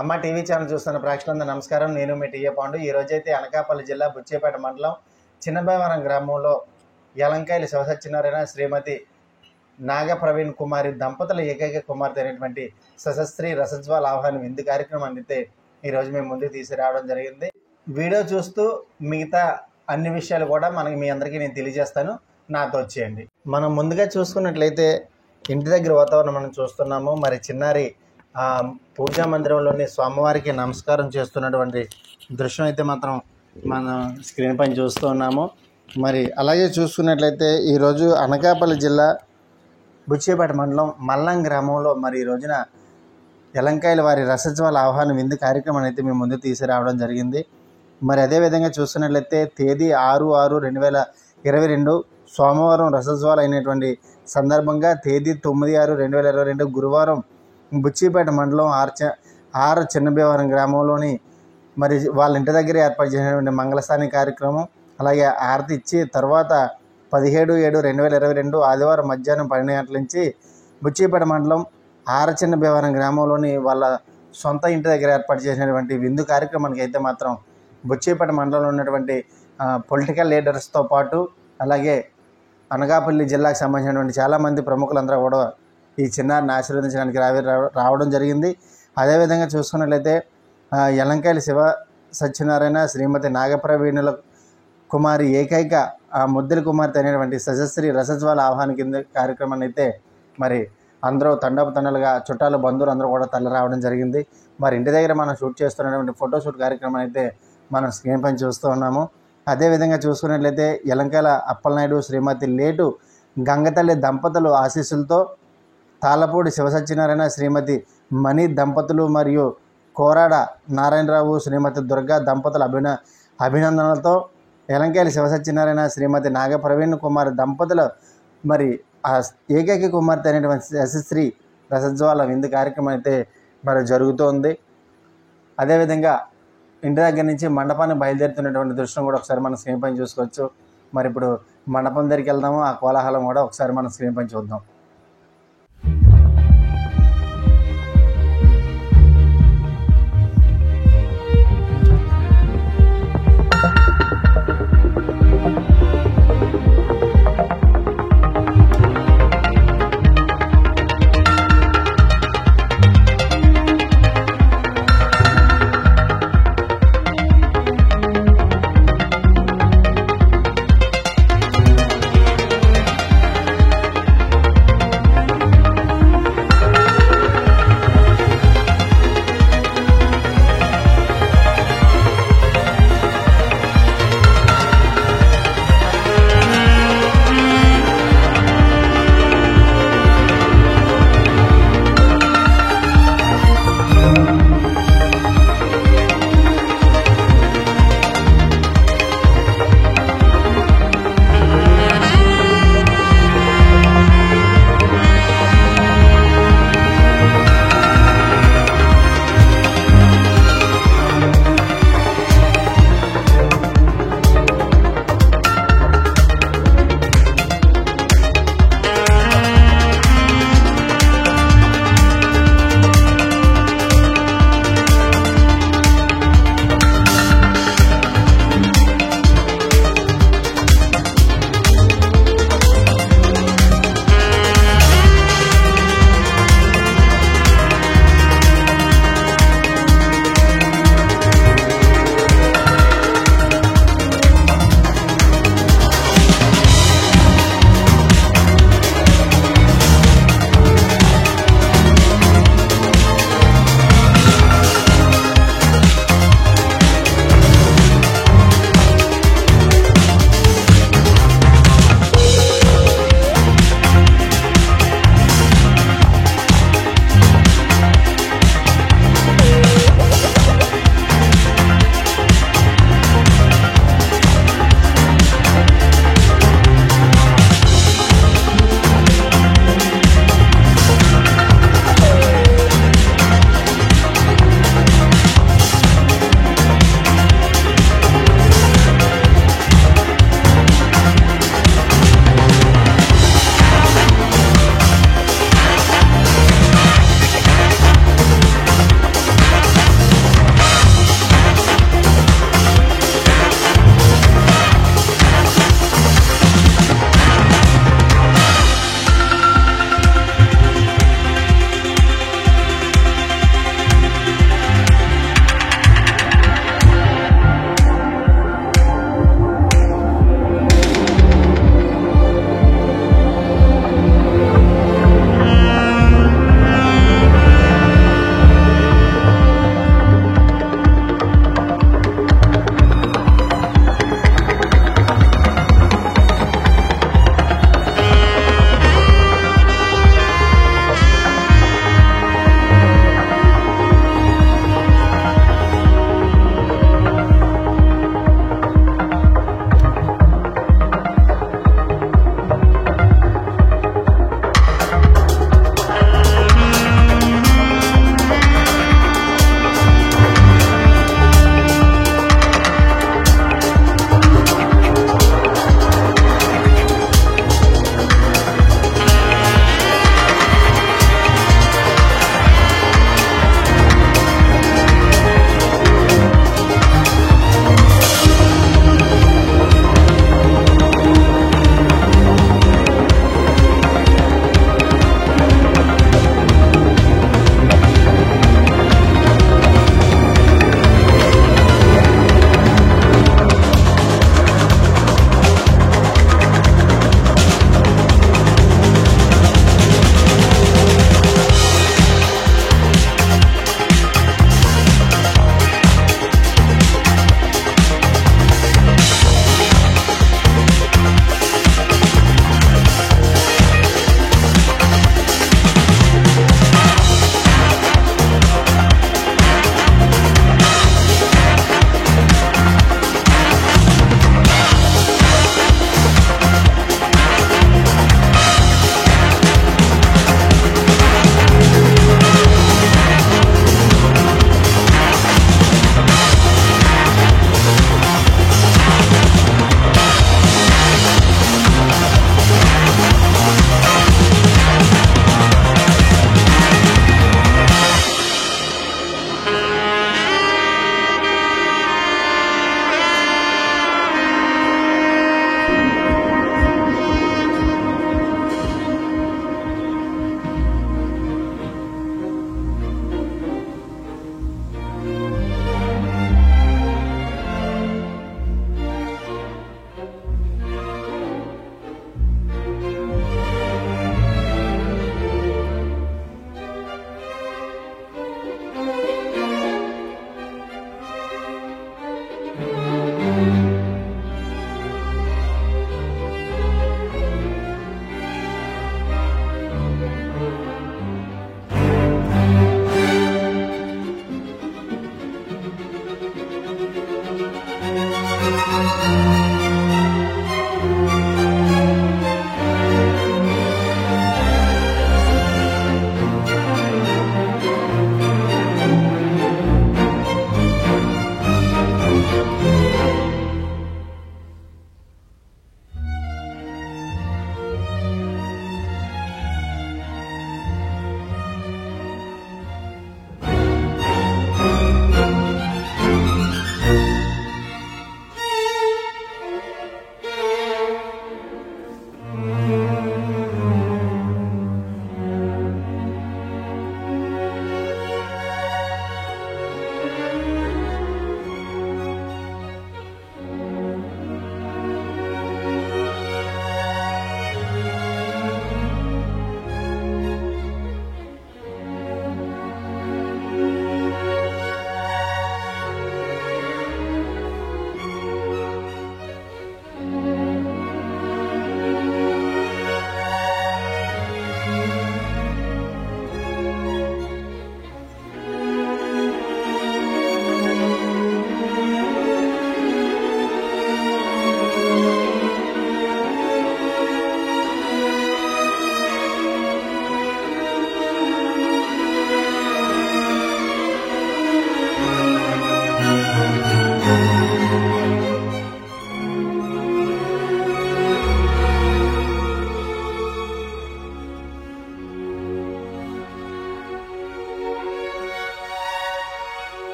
అమ్మ TV channel చూస్తున్న ప్రేక్షకులందరూ నమస్కారం. నేను మీ టీఏ పాండు. ఈ రోజైతే అనకాపల్లి జిల్లా బుచ్చేపేట మండలం చిన్నభైవరం గ్రామంలో యలంకాయల శివసత్యనారాయణ శ్రీమతి నాగప్రవీణ్ కుమారి దంపతుల ఏకైక కుమార్తె అయినటువంటి సశస్త్రీ రసజ్వాల ఆహ్వానం విందు కార్యక్రమం అయితే ఈరోజు మేము ముందుకు తీసుకురావడం జరిగింది. వీడియో చూస్తూ మిగతా అన్ని విషయాలు కూడా మీ అందరికీ నేను తెలియజేస్తాను. నాతో వచ్చేయండి. మనం ముందుగా చూసుకున్నట్లయితే ఇంటి దగ్గర వాతావరణం మనం చూస్తున్నాము. మరి చిన్నారి పూజా మందిరంలోని స్వామివారికి నమస్కారం చేస్తున్నటువంటి దృశ్యం అయితే మాత్రం మనం స్క్రీన్ పైన చూస్తూ ఉన్నాము. మరి అలాగే చూసుకున్నట్లయితే ఈరోజు అనకాపల్లి జిల్లా బుచ్చేపేట మండలం మల్లం గ్రామంలో మరి ఈ రోజున యలంకాయల వారి రసజ్వాల ఆహ్వానం విందు కార్యక్రమాన్ని అయితే మేము ముందు తీసుకురావడం జరిగింది. మరి అదేవిధంగా చూస్తున్నట్లయితే తేదీ 6/6/2022 సోమవారం రసజ్వాల అయినటువంటి సందర్భంగా తేదీ 9/6/2022 గురువారం బుచ్చిపేట మండలం ఆర్ చిన్నభైవరం గ్రామంలోని మరి వాళ్ళ ఇంటి దగ్గర ఏర్పాటు చేసినటువంటి మంగళస్థాని కార్యక్రమం, అలాగే ఆరతి ఇచ్చి తర్వాత 17/7/2022 ఆదివారం మధ్యాహ్నం 12 గంటల నుంచి బుచ్చిపేట మండలం ఆర్ చిన్నభైవరం గ్రామంలోని వాళ్ళ సొంత ఇంటి దగ్గర ఏర్పాటు చేసినటువంటి విందు కార్యక్రమానికి అయితే మాత్రం బుచ్చిపేట మండలంలో ఉన్నటువంటి పొలిటికల్ లీడర్స్తో పాటు అలాగే అనకాపల్లి జిల్లాకు సంబంధించినటువంటి చాలామంది ప్రముఖులందరూ కూడా ఈ చిన్నారిని ఆశీర్వదించడానికి రావడం జరిగింది. అదేవిధంగా చూసుకున్నట్లయితే యలంకాయల శివ సత్యనారాయణ శ్రీమతి నాగప్రవీణుల కుమారి ఏకైక ముద్దుల కుమార్తె అయినటువంటి సశస్త్రీ రసజ్వాల ఆహ్వాన కింద కార్యక్రమాన్ని అయితే మరి అందరూ తండలుగా చుట్టాలు బంధువులు అందరూ కూడా తరలి రావడం జరిగింది. మరి ఇంటి దగ్గర మనం షూట్ చేస్తున్నటువంటి ఫోటోషూట్ కార్యక్రమం అయితే మనం స్క్రీన్ పైన చూస్తూ ఉన్నాము. అదేవిధంగా చూసుకున్నట్లయితే యలంకాయల అప్పలనాయుడు శ్రీమతి లేటు గంగతల్లి దంపతులు ఆశీస్సులతో తాళ్ళపూడి శివసత్యనారాయణ శ్రీమతి మణి దంపతులు మరియు కోరాడ నారాయణరావు శ్రీమతి దుర్గా దంపతుల అభినందనలతో యలంకాయల శివసత్యనారాయణ శ్రీమతి నాగప్రవీణ్ కుమార్ దంపతులు మరి ఏకైక కుమార్తె అనేటువంటి యశస్శ్రీ రసజ్వాల విందు కార్యక్రమం అయితే మరి జరుగుతోంది. అదేవిధంగా ఇంటి దగ్గర నుంచి మండపాన్ని బయలుదేరుతున్నటువంటి దృశ్యం కూడా ఒకసారి మనం స్క్రీన్ పైన చూసుకోవచ్చు. మరి ఇప్పుడు మండపం దగ్గరికి వెళ్దాము, ఆ కోలాహలం కూడా ఒకసారి మనం స్క్రీన్ పైన చూద్దాం.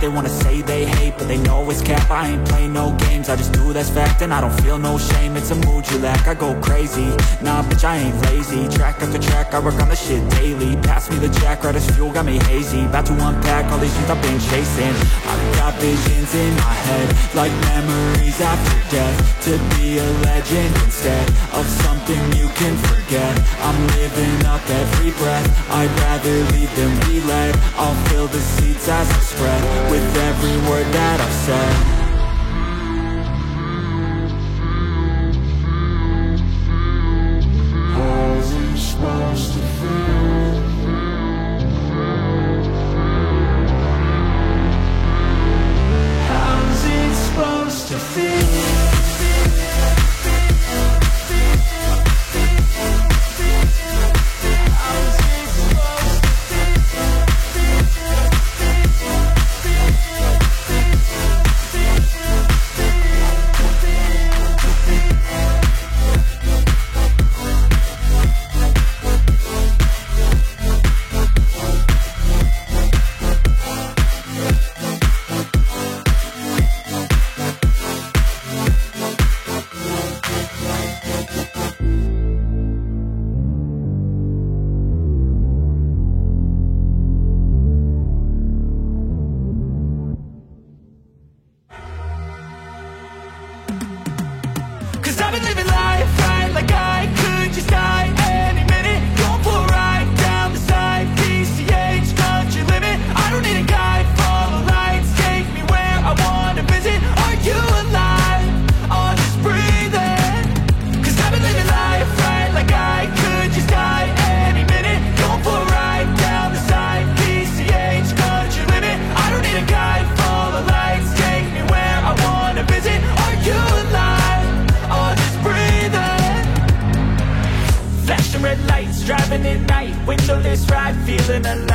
They wanna say they hate, but they know it's cap. I ain't play no games, I just do that's fact. And I don't feel no shame, it's a mood you lack. I go crazy, nah bitch I ain't lazy. Track after track, I work on the shit daily. Pass me the jack, right as fuel, got me hazy. About to unpack all these things I've been chasing. I've got visions in my head, like memories after death. To be a legend instead of something you can forget. I'm living up every breath, I'd rather lead than be led. I'll fill the seats as I spread, with every word that I've said.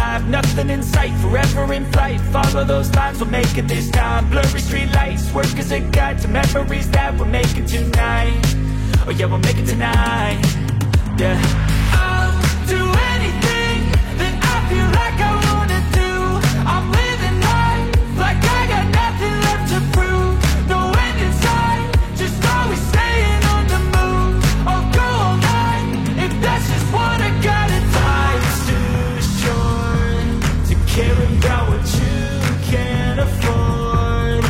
alive, nothing in sight, forever in flight. Follow those lines, we'll make it this time. Blurry street lights, work as a guide to memories that we're making tonight. Oh yeah, we'll make it tonight. Yeah. I'll do anything that I feel like I wanna do. I'm living life like I got nothing left to prove. No end in sight, just always staying on the move. I'll go all night if that's just what I gotta do. Life's too short to care about what you can't afford.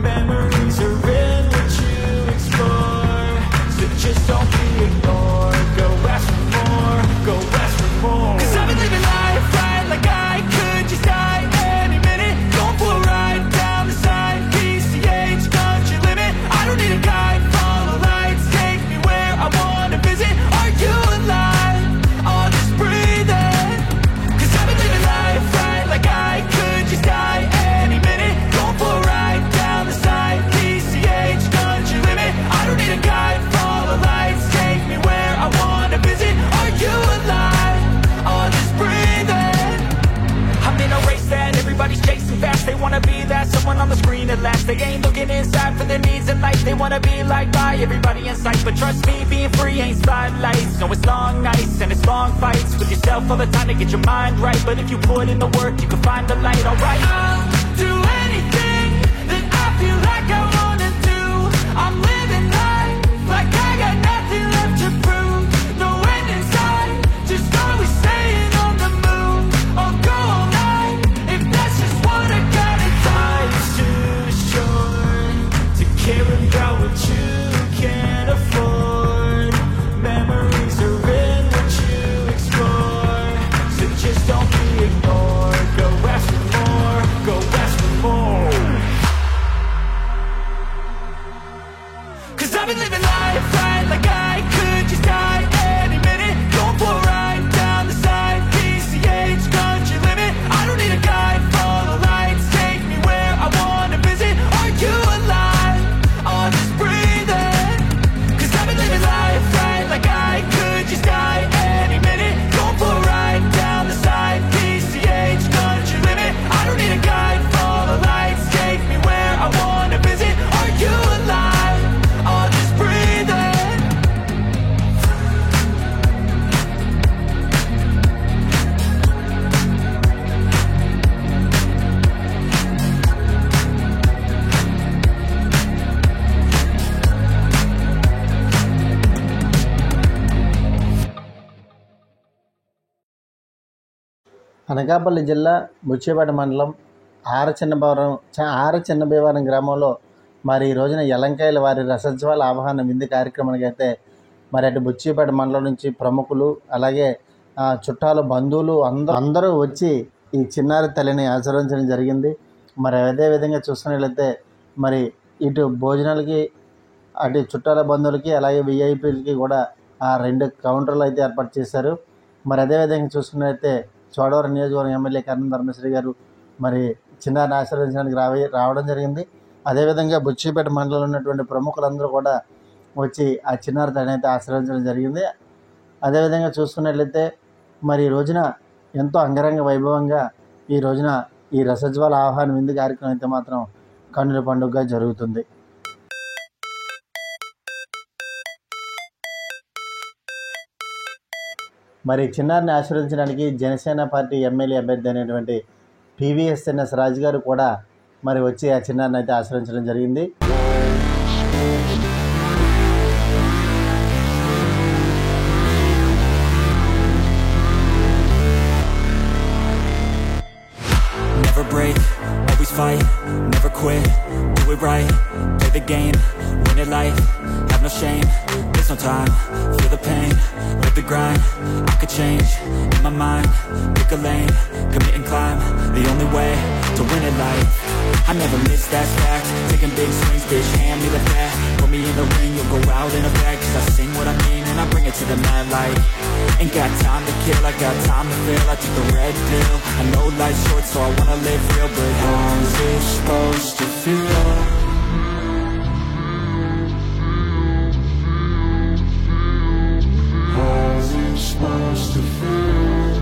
Memories are in what you explore, so just don't be ignored. Go ask for more, go ask for more. 'Cause I've been living life right like I could just die any minute. Going for a ride down the side, PCH, country limit. I don't need a guide, follow lights, take me where I wanna visit. Are you alive? I'll just breathe in. 'Cause I've been living life right like I could just die any minute. Going for a ride down the side, PCH, country limit. I don't need a guide, follow lights, take me where I wanna visit. Are you alive? I'll just breathe in. I'm in a race that everybody's chasing fast. They wanna be that someone on the screen at last. They ain't looking inside for their needs in life. They wanna be liked by everybody in sight. But trust me, being free ain't spotlights. No, it's long nights and it's long fights with yourself all the time to get your mind right. But if you put in the work, you can find the light. Alright, I'll do anything that I feel like I wanna do. I'm living life like I got nothing left to prove. No end in sight, just always staying on the move. I'll go all night if that's just what I gotta do. Life's too short to care about what you can't afford. Memories are in what you explore, so just don't be ignored. Go ask for more, go ask for more. 'Cause I've been living life right like I could just die any minute. Going for a ride down the side, PCH, country limit. I don't need a guide, follow lights, take me where I wanna visit. Are you alive? I'll just breathe in. 'Cause I've been living life right like I could just die any minute. Going for a ride down the side, PCH, country limit. I don't need a guide, follow lights, take me where I wanna visit. Are you alive? I'll just breathe in. Anakapalli జిల్లా బుచ్చిపేట మండలం ఆర చిన్నభీవరం గ్రామంలో మరి ఈ రోజున ఎలంకాయల వారి రసజ్వాల ఆవాహన విందు కార్యక్రమానికి అయితే మరి అటు బుచ్చిపేట మండలం నుంచి ప్రముఖులు అలాగే చుట్టాలు బంధువులు అందరూ వచ్చి ఈ చిన్నారి తల్లిని ఆశీర్వదించడం జరిగింది. మరి అదేవిధంగా చూస్తున్నట్లయితే మరి ఇటు భోజనాలకి అటు చుట్టాల బంధువులకి అలాగే విఐపీలకి కూడా ఆ 2 కౌంటర్లు అయితే ఏర్పాటు చేశారు. మరి అదేవిధంగా చూసుకున్నట్లయితే చోడవరం నియోజకవర్గం ఎమ్మెల్యే కరణం ధర్మశ్రీ గారు మరి చిన్నారిని ఆశీర్వదించడానికి రావడం జరిగింది. అదేవిధంగా బుచ్చిపేట మండలంలో ఉన్నటువంటి ప్రముఖులందరూ కూడా వచ్చి ఆ చిన్నారి తల్లిని అయితే ఆశీర్వదించడం జరిగింది. అదేవిధంగా చూసుకున్నట్లయితే మరి ఈ రోజున ఎంతో అంగరంగ వైభవంగా ఈ రోజున ఈ రసజ్వాల ఆహ్వాన విందు కార్యక్రమం అయితే మాత్రం కన్నుల పండుగగా జరుగుతుంది. మరి చిన్నారిని ఆశీర్వదించడానికి జనసేన పార్టీ ఎమ్మెల్యే అభ్యర్థి అయినటువంటి PVSNS రాజు గారు కూడా మరి వచ్చి ఆ చిన్నారిని అయితే ఆశీర్వదించడం జరిగింది. Never break, always fight, never quit, do it right, play the game, win it life, have no shame, there's no time, feel the pain, live the grind, I could change, in my mind, pick a lane, commit and climb, the only way to win it life, I never miss that fact, taking big swings, bitch, hand me the bat, put me in the ring, you'll go out in a bag, 'cause I sing what I mean and I bring it to the mad light, ain't got time to kill, I got time to feel, I took the red pill, I know life's short so I wanna live real, but how's it supposed to feel? How's it supposed to feel?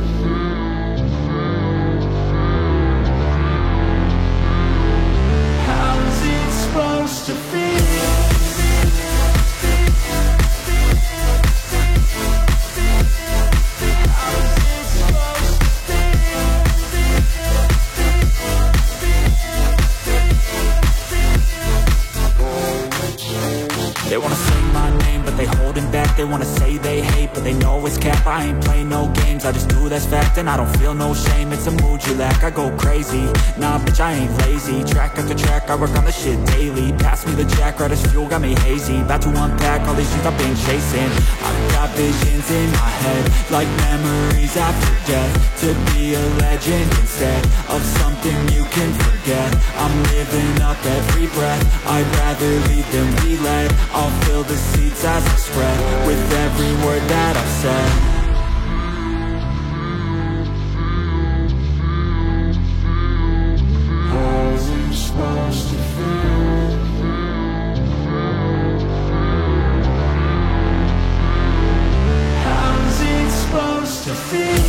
wanna say they hate, but they know it's cap. I ain't playing no games, I just do that's fact. And I don't feel no shame, it's a mood you lack. I go crazy, nah bitch I ain't lazy. Track after track, I work on the shit daily. Pass me the jack, right as fuel, got me hazy. About to unpack all these things I've been chasing. I've got visions in my head, like memories after death. To be a legend instead of something you can forget. I'm living up every breath, I'd rather lead than be led. I'll fill the seats as I spread, with every word that I've said. How's it supposed to feel? How's it supposed to feel?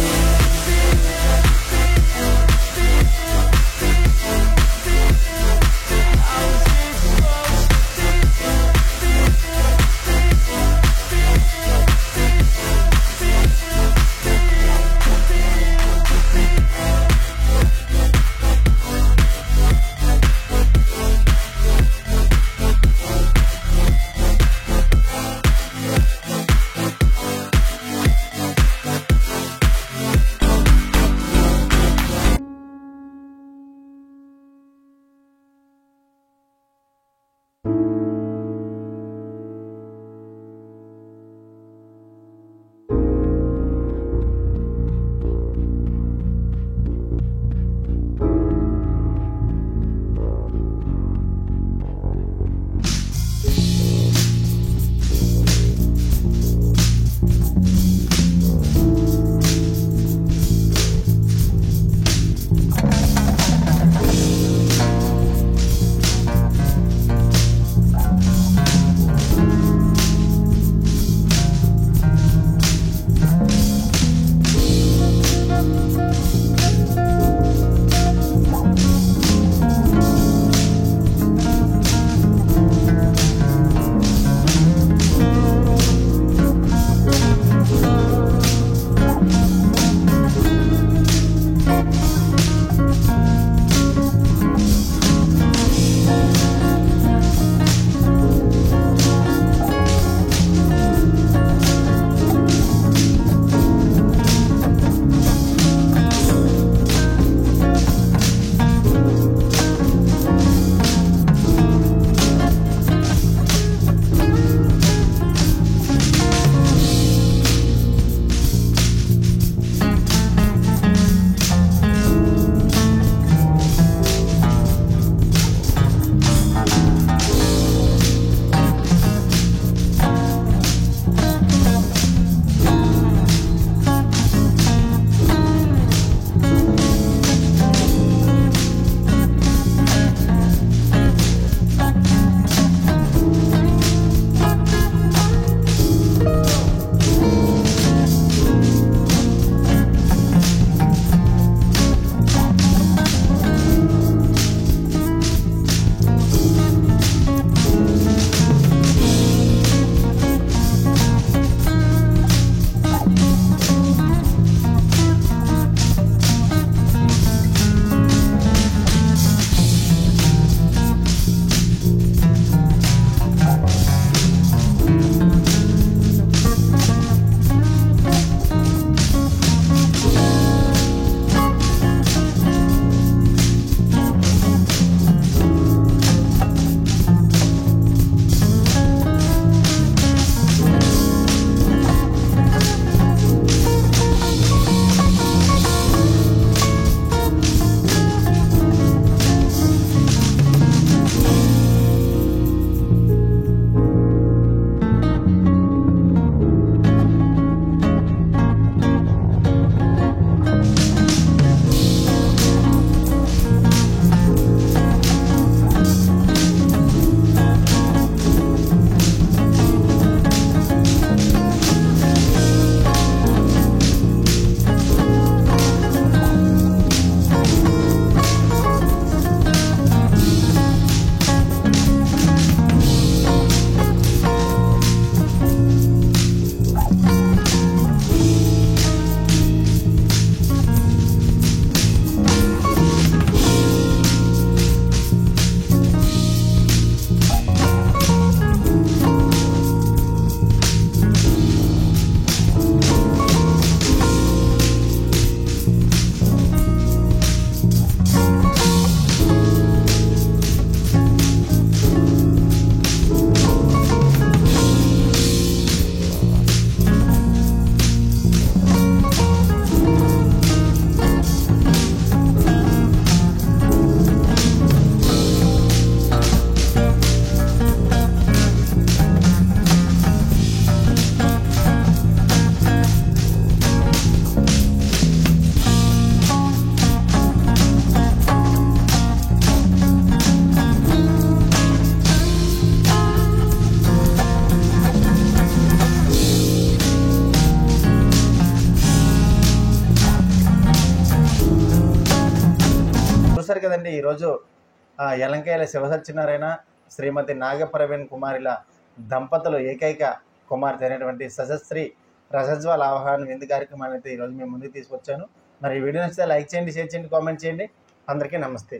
చూశారు కదండి, ఈరోజు యలంకాయల శివసత్యనారాయణ శ్రీమతి నాగప్రవీణ్ కుమారిల దంపతులు ఏకైక కుమార్తె అయినటువంటి సశస్త్రి రజజ్వాల్ ఆహ్వాన్ విందు కార్యక్రమాన్ని అయితే ఈరోజు మేము ముందుకు తీసుకొచ్చాను. మరి ఈ వీడియో నచ్చితే లైక్ చేయండి, షేర్ చేయండి, కామెంట్ చేయండి. అందరికీ నమస్తే.